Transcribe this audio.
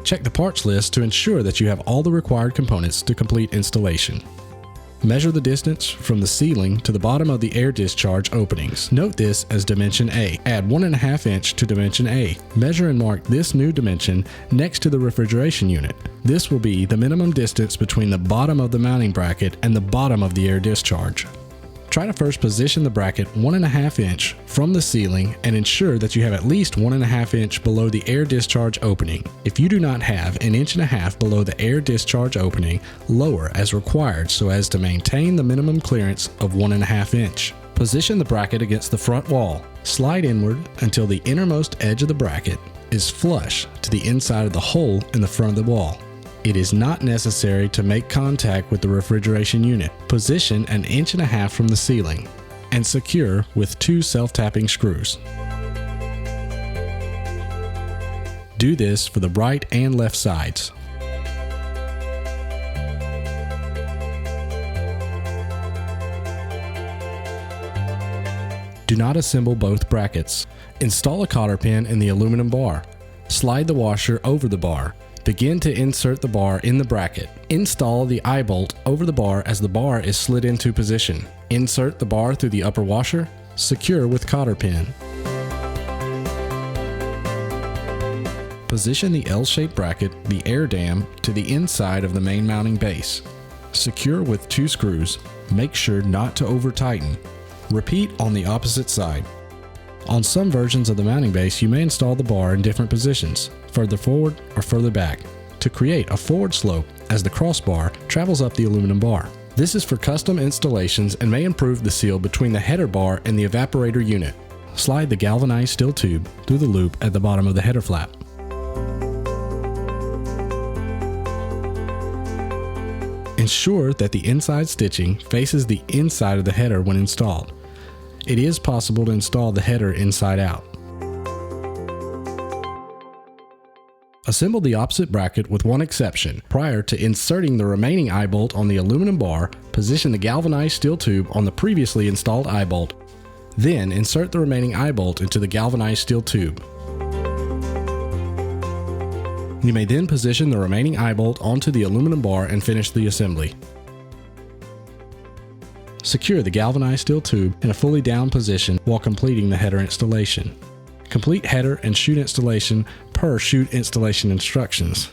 Check the parts list to ensure that you have all the required components to complete installation. Measure the distance from the ceiling to the bottom of the air discharge openings. Note this as dimension A. Add 1.5 inch to dimension A. Measure and mark this new dimension next to the refrigeration unit. This will be the minimum distance between the bottom of the mounting bracket and the bottom of the air discharge. Try to first position the bracket 1.5 inch from the ceiling and ensure that you have at least 1.5 inch below the air discharge opening. If you do not have 1.5 inches below the air discharge opening, lower as required so as to maintain the minimum clearance of 1.5 inch. Position the bracket against the front wall. Slide inward until the innermost edge of the bracket is flush to the inside of the hole in the front of the wall. It is not necessary to make contact with the refrigeration unit. Position 1.5 inches from the ceiling and secure with 2 self-tapping screws. Do this for the right and left sides. Do not assemble both brackets. Install a cotter pin in the aluminum bar. Slide the washer over the bar. Begin to insert the bar in the bracket. Install the eyebolt over the bar as the bar is slid into position. Insert the bar through the upper washer. Secure with cotter pin. Position the L-shaped bracket, the air dam, to the inside of the main mounting base. Secure with 2 screws. Make sure not to over-tighten. Repeat on the opposite side. On some versions of the mounting base, you may install the bar in different positions, further forward or further back, to create a forward slope as the crossbar travels up the aluminum bar. This is for custom installations and may improve the seal between the header bar and the evaporator unit. Slide the galvanized steel tube through the loop at the bottom of the header flap. Ensure that the inside stitching faces the inside of the header when installed. It is possible to install the header inside out. Assemble the opposite bracket with one exception. Prior to inserting the remaining eyebolt on the aluminum bar, position the galvanized steel tube on the previously installed eyebolt. Then insert the remaining eyebolt into the galvanized steel tube. You may then position the remaining eyebolt onto the aluminum bar and finish the assembly. Secure the galvanized steel tube in a fully down position while completing the header installation. Complete header and chute installation per chute installation instructions.